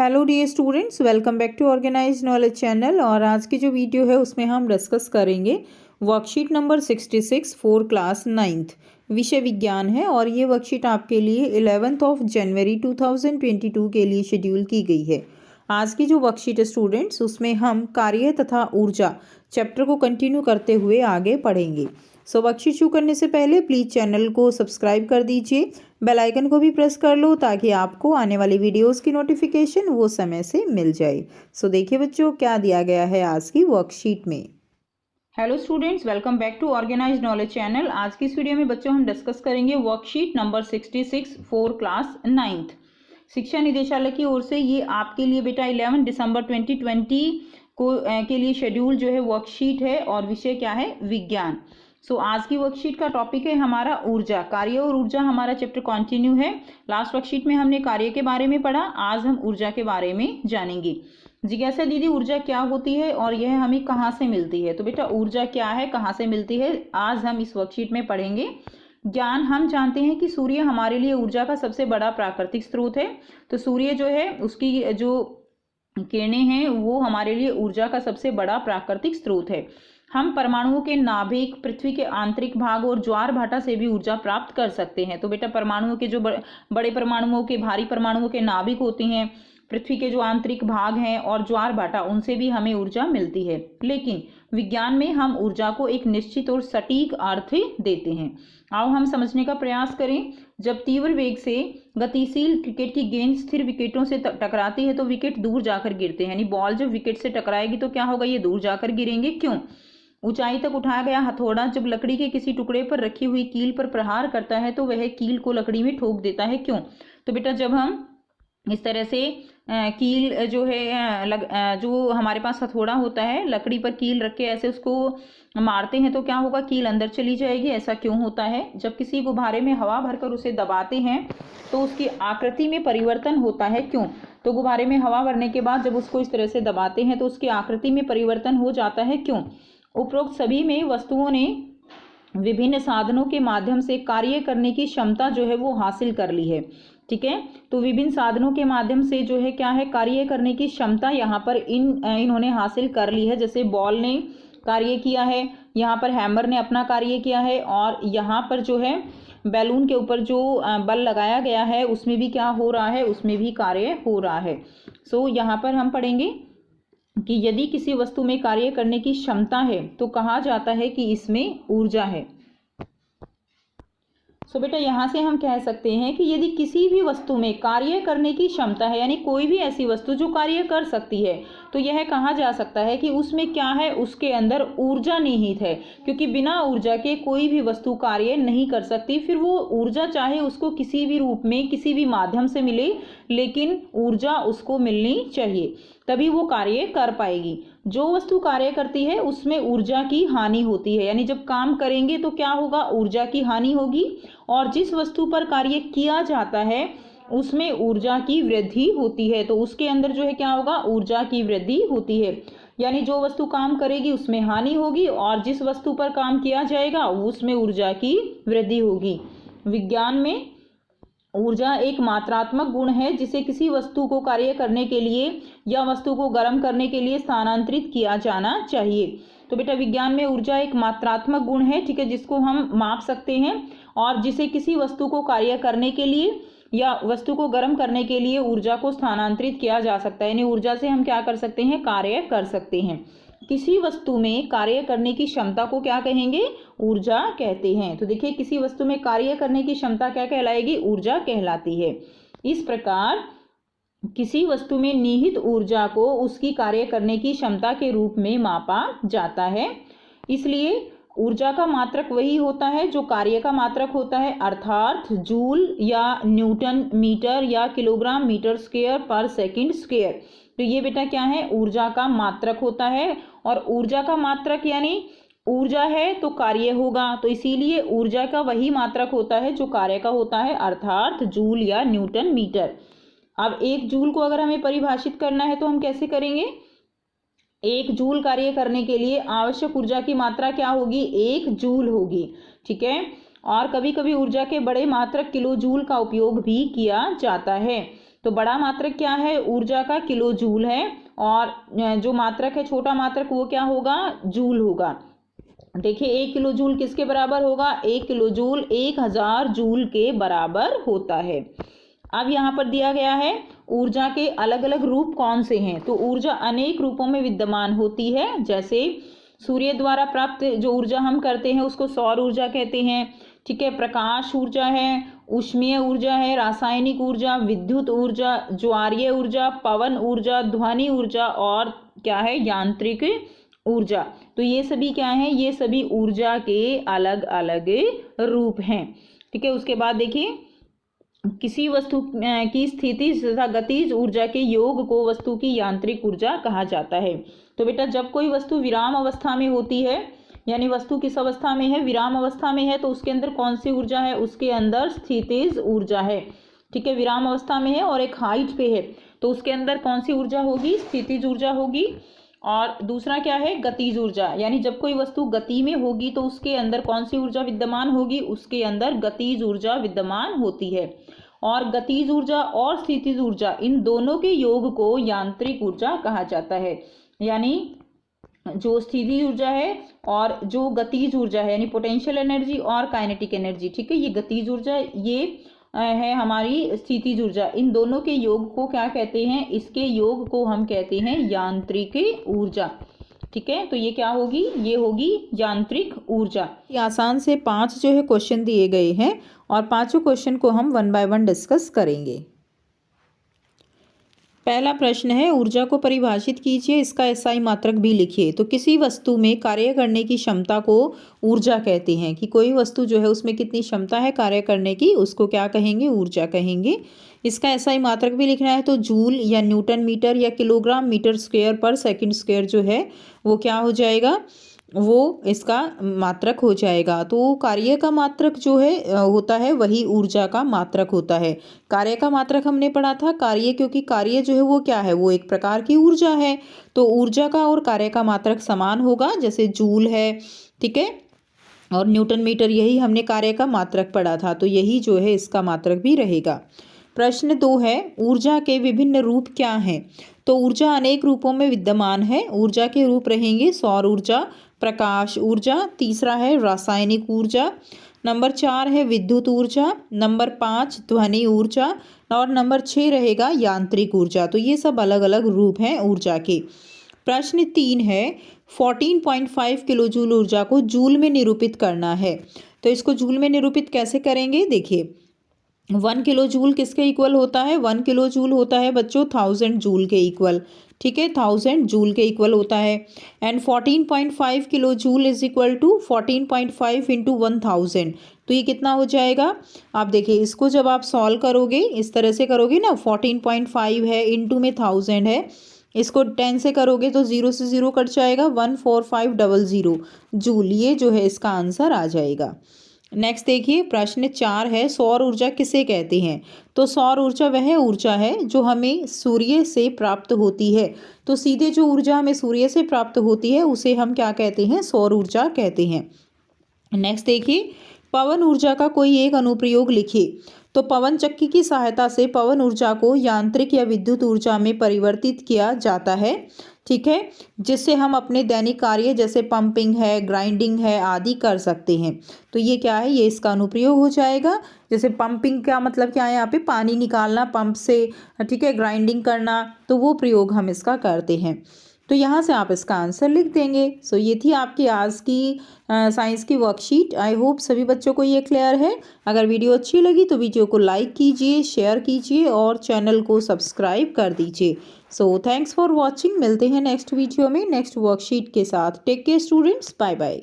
Hello dear students, welcome back to organised knowledge channel. और आज की जो वीडियो है उसमें हम डिस्कस करेंगे worksheet number 66 for class 9th। विषय विज्ञान है और ये वर्कशीट आपके लिए 11 जनवरी 2022 के लिए शेड्यूल की गई है। आज की जो वर्कशीट है स्टूडेंट्स, उसमें हम कार्य तथा ऊर्जा चैप्टर को कंटिन्यू करते हुए आगे पढ़ेंगे। सो वर्कशीट शुरू करने से पहले प्लीज़ चैनल को सब्सक्राइब कर दीजिए, बेल आइकन को भी प्रेस कर लो ताकि आपको आने वाली वीडियोस की नोटिफिकेशन वो समय से मिल जाए। सो देखिए बच्चों, क्या दिया गया है आज की वर्कशीट में। Hello students, welcome back to organised knowledge channel. आज की इस वीडियो में बच्चों हम डिस्कस करेंगे worksheet number 66 for class 9th। शिक्षा निदेशालय की ओर से ये आपके लिए बेटा 11 दिसंबर 2020 को के लिए शेड्यूल जो है वर्कशीट है और विषय क्या है, विज्ञान। सो आज की वर्कशीट का टॉपिक है हमारा ऊर्जा। कार्य और ऊर्जा हमारा चैप्टर कंटिन्यू है। लास्ट वर्कशीट में हमने कार्य के बारे में पढ़ा, आज हम ऊर्जा के बारे में जानेंगे। जिज्ञासा दीदी, ऊर्जा क्या होती है और यह हमें कहाँ से मिलती है? तो बेटा ऊर्जा क्या है, कहाँ से मिलती है, आज हम इस वर्कशीट में पढ़ेंगे। ज्ञान, हम जानते हैं कि सूर्य हमारे लिए ऊर्जा का सबसे बड़ा प्राकृतिक स्रोत है। तो सूर्य जो है उसकी जो किरणें हैं वो हमारे लिए ऊर्जा का सबसे बड़ा प्राकृतिक स्रोत है। हम परमाणुओं के नाभिक, पृथ्वी के आंतरिक भाग और ज्वार भाटा से भी ऊर्जा प्राप्त कर सकते हैं। तो बेटा परमाणुओं के जो बड़े परमाणुओं के, भारी परमाणुओं के नाभिक होते हैं, पृथ्वी के जो आंतरिक भाग हैं और ज्वार भाटा, उनसे भी हमें ऊर्जा मिलती है। लेकिन विज्ञान में हम ऊर्जा को एक निश्चित और सटीक अर्थ देते हैं। आओ हम समझने का प्रयास करें। जब तीव्र वेग से गतिशील क्रिकेट की गेंद स्थिर विकेटों से टकराती है तो विकेट दूर जाकर गिरते हैं। यानी बॉल जब विकेट से टकराएगी तो क्या होगा, ये दूर जाकर गिरेंगे। क्यों? ऊंचाई तक उठाया गया हथौड़ा जब लकड़ी के किसी टुकड़े पर रखी हुई कील पर प्रहार करता है तो वह कील को लकड़ी में ठोक देता है। क्यों? तो बेटा जब हम इस तरह से कील जो है जो हमारे पास हथौड़ा होता है, लकड़ी पर कील रख के ऐसे उसको मारते हैं तो क्या होगा, कील अंदर चली जाएगी। ऐसा क्यों होता है? जब किसी गुब्बारे में हवा भरकर उसे दबाते हैं तो उसकी आकृति में परिवर्तन होता है। क्यों? तो गुब्बारे में हवा भरने के बाद जब उसको इस तरह से दबाते हैं तो उसकी आकृति में परिवर्तन हो जाता है। क्यों? उपरोक्त सभी में वस्तुओं ने विभिन्न साधनों के माध्यम से कार्य करने की क्षमता जो है वो हासिल कर ली है। ठीक है, तो विभिन्न साधनों के माध्यम से जो है क्या है, कार्य करने की क्षमता यहाँ पर इन्होंने हासिल कर ली है। जैसे बॉल ने कार्य किया है, यहाँ पर हैमर ने अपना कार्य किया है, और यहाँ पर जो है बैलून के ऊपर जो बल लगाया गया है उसमें भी क्या हो रहा है, उसमें भी कार्य हो रहा है। सो यहाँ पर हम पढ़ेंगे कि यदि किसी वस्तु में कार्य करने की क्षमता है तो कहा जाता है कि इसमें ऊर्जा है। सो बेटा यहाँ से हम कह सकते हैं कि यदि किसी भी वस्तु में कार्य करने की क्षमता है, यानी कोई भी ऐसी वस्तु जो कार्य कर सकती है, तो यह कहा जा सकता है कि उसमें क्या है, उसके अंदर ऊर्जा निहित है। क्योंकि बिना ऊर्जा के कोई भी वस्तु कार्य नहीं कर सकती। फिर वो ऊर्जा चाहे उसको किसी भी रूप में, किसी भी माध्यम से मिले, लेकिन ऊर्जा उसको मिलनी चाहिए, तभी वो कार्य कर पाएगी। जो वस्तु कार्य करती है उसमें ऊर्जा की हानि होती है, यानी जब काम करेंगे तो क्या होगा, ऊर्जा की हानि होगी। और जिस वस्तु पर कार्य किया जाता है उसमें ऊर्जा की वृद्धि होती है, तो उसके अंदर जो है क्या होगा, ऊर्जा की वृद्धि होती है। यानी जो वस्तु काम करेगी उसमें हानि होगी और जिस वस्तु पर काम किया जाएगा उसमें ऊर्जा की वृद्धि होगी। विज्ञान में ऊर्जा एक मात्रात्मक गुण है जिसे किसी वस्तु को कार्य करने के लिए या वस्तु को गर्म करने के लिए स्थानांतरित किया जाना चाहिए। तो बेटा विज्ञान में ऊर्जा एक मात्रात्मक गुण है, ठीक है, जिसको हम माप सकते हैं और जिसे किसी वस्तु को कार्य करने के लिए या वस्तु को गर्म करने के लिए ऊर्जा को स्थानांतरित किया जा सकता है। यानी ऊर्जा से हम क्या कर सकते हैं, कार्य कर सकते हैं। किसी वस्तु में कार्य करने की क्षमता को क्या कहेंगे, ऊर्जा कहते हैं। तो देखिए किसी वस्तु में कार्य करने की क्षमता क्या कहलाएगी, ऊर्जा कहलाती है। इस प्रकार किसी वस्तु में निहित ऊर्जा को उसकी कार्य करने की क्षमता के रूप में मापा जाता है। इसलिए ऊर्जा का मात्रक वही होता है जो कार्य का मात्रक होता है, अर्थात जूल या न्यूटन मीटर या किलोग्राम मीटर स्क्वायर पर सेकंड स्क्वायर। तो ये बेटा क्या है, ऊर्जा का मात्रक होता है। और ऊर्जा का मात्रक यानी ऊर्जा है तो कार्य होगा, तो इसीलिए ऊर्जा का वही मात्रक होता है जो कार्य का होता है, अर्थात जूल या न्यूटन मीटर। अब एक जूल को अगर हमें परिभाषित करना है तो हम कैसे करेंगे, एक जूल कार्य करने के लिए आवश्यक ऊर्जा की मात्रा क्या होगी, 1 जूल होगी। ठीक है, और कभी कभी ऊर्जा के बड़े मात्रक किलो जूल का उपयोग भी किया जाता है। तो बड़ा मात्रक क्या है ऊर्जा का, किलो जूल है, और जो मात्रक है छोटा मात्रक वो क्या होगा, जूल होगा। देखिए 1 किलो जूल किसके बराबर होगा, 1 किलो जूल 1000 जूल के बराबर होता है। अब यहाँ पर दिया गया है ऊर्जा के अलग अलग रूप कौन से हैं, तो ऊर्जा अनेक रूपों में विद्यमान होती है। जैसे सूर्य द्वारा प्राप्त जो ऊर्जा हम करते हैं उसको सौर ऊर्जा कहते हैं, ठीक है। प्रकाश ऊर्जा है, ऊष्मीय ऊर्जा है, रासायनिक ऊर्जा, विद्युत ऊर्जा, ज्वारीय ऊर्जा, पवन ऊर्जा, ध्वनि ऊर्जा और क्या है यांत्रिक ऊर्जा। तो ये सभी क्या है, ये सभी ऊर्जा के अलग अलग रूप हैं, ठीक है। उसके बाद देखिए किसी वस्तु की स्थिति तथा गतिज ऊर्जा के योग को वस्तु की यांत्रिक ऊर्जा कहा जाता है। तो बेटा जब कोई वस्तु विराम अवस्था में होती है, यानी वस्तु किस अवस्था में है, विराम अवस्था में है, तो उसके अंदर कौन सी ऊर्जा है, उसके अंदर स्थितिज ऊर्जा है, ठीक है। विराम अवस्था में है और एक हाइट पे है, तो उसके अंदर कौन सी ऊर्जा होगी, स्थितिज ऊर्जा होगी। और दूसरा क्या है, गतिज ऊर्जा, यानी जब कोई वस्तु गति में होगी तो उसके अंदर कौन सी ऊर्जा विद्यमान होगी, उसके अंदर गतिज ऊर्जा विद्यमान होती है। और गतिज ऊर्जा और स्थितिज ऊर्जा इन दोनों के योग को यांत्रिक ऊर्जा कहा जाता है। यानी जो स्थितिज ऊर्जा है और जो गतिज ऊर्जा है, यानी पोटेंशियल एनर्जी और काइनेटिक एनर्जी, ठीक है, ये गतिज ऊर्जा, ये है हमारी स्थितिज ऊर्जा, इन दोनों के योग को क्या कहते हैं, इसके योग को हम कहते हैं यांत्रिक ऊर्जा, ठीक है। तो ये क्या होगी, ये होगी यांत्रिक ऊर्जा। ये आसान से 5 जो है क्वेश्चन दिए गए हैं और पांचों क्वेश्चन को हम 1 बाय 1 डिस्कस करेंगे। पहला प्रश्न है ऊर्जा को परिभाषित कीजिए, इसका एसआई मात्रक भी लिखिए। तो किसी वस्तु में कार्य करने की क्षमता को ऊर्जा कहते हैं, कि कोई वस्तु जो है उसमें कितनी क्षमता है कार्य करने की, उसको क्या कहेंगे, ऊर्जा कहेंगे। इसका एसआई मात्रक भी लिखना है, तो जूल या न्यूटन मीटर या किलोग्राम मीटर स्क्वायर पर सेकंड स्क्वायर जो है वो क्या हो जाएगा, वो इसका मात्रक हो जाएगा। तो कार्य का मात्रक जो है होता है वही ऊर्जा का मात्रक होता है। कार्य का मात्रक हमने पढ़ा था, कार्य, क्योंकि कार्य जो है वो क्या है, वो एक प्रकार की ऊर्जा है, तो ऊर्जा का और कार्य का मात्रक समान होगा। जैसे जूल है, ठीक है, और न्यूटन मीटर, यही हमने कार्य का मात्रक पढ़ा था, तो यही जो है इसका मात्रक भी रहेगा। प्रश्न 2 है ऊर्जा के विभिन्न रूप क्या हैं। तो ऊर्जा अनेक रूपों में विद्यमान है। ऊर्जा के रूप रहेंगे सौर ऊर्जा, प्रकाश ऊर्जा, तीसरा है रासायनिक ऊर्जा, नंबर 4 है विद्युत ऊर्जा, नंबर 5 ध्वनि ऊर्जा, और नंबर 6 रहेगा यांत्रिक ऊर्जा। तो ये सब अलग अलग रूप हैं ऊर्जा के। प्रश्न 3 है 14.5 किलो जूल ऊर्जा को जूल में निरूपित करना है। तो इसको जूल में निरूपित कैसे करेंगे, देखिए 1 किलो जूल किसके इक्वल होता है, 1 किलो जूल होता है बच्चों 1000 जूल के इक्वल, ठीक है, 1000 जूल के इक्वल होता है। And 14.5 kilo joule is equal to 14.5 into 1000, तो ये कितना हो जाएगा। आप देखिए इसको जब आप सॉल्व करोगे, इस तरह से करोगे ना, 14.5 है, इंटू में 1000 है, इसको 10 से करोगे तो 0 से 0 कट जाएगा, 14500 जूल, ये जो है इसका आंसर आ जाएगा। नेक्स्ट देखिए प्रश्न 4 है सौर ऊर्जा किसे कहते हैं। तो सौर ऊर्जा वह ऊर्जा है जो हमें सूर्य से प्राप्त होती है। तो सीधे जो ऊर्जा हमें सूर्य से प्राप्त होती है उसे हम क्या कहते हैं, सौर ऊर्जा कहते हैं। नेक्स्ट देखिए पवन ऊर्जा का कोई एक अनुप्रयोग लिखिए। तो पवन चक्की की सहायता से पवन ऊर्जा को यांत्रिक या विद्युत ऊर्जा में परिवर्तित किया जाता है, ठीक है, जिससे हम अपने दैनिक कार्य जैसे पंपिंग है, ग्राइंडिंग है आदि कर सकते हैं। तो ये क्या है, ये इसका अनुप्रयोग हो जाएगा। जैसे पंपिंग का मतलब क्या है, यहाँ पे पानी निकालना पंप से, ठीक है, ग्राइंडिंग करना, तो वो प्रयोग हम इसका करते हैं। तो यहाँ से आप इसका आंसर लिख देंगे। सो ये थी आपकी आज की साइंस की वर्कशीट। आई होप सभी बच्चों को ये क्लियर है। अगर वीडियो अच्छी लगी तो वीडियो को लाइक कीजिए, शेयर कीजिए और चैनल को सब्सक्राइब कर दीजिए। So thanks for watching. मिलते हैं नेक्स्ट वीडियो में नेक्स्ट वर्कशीट के साथ। Take care students, bye bye.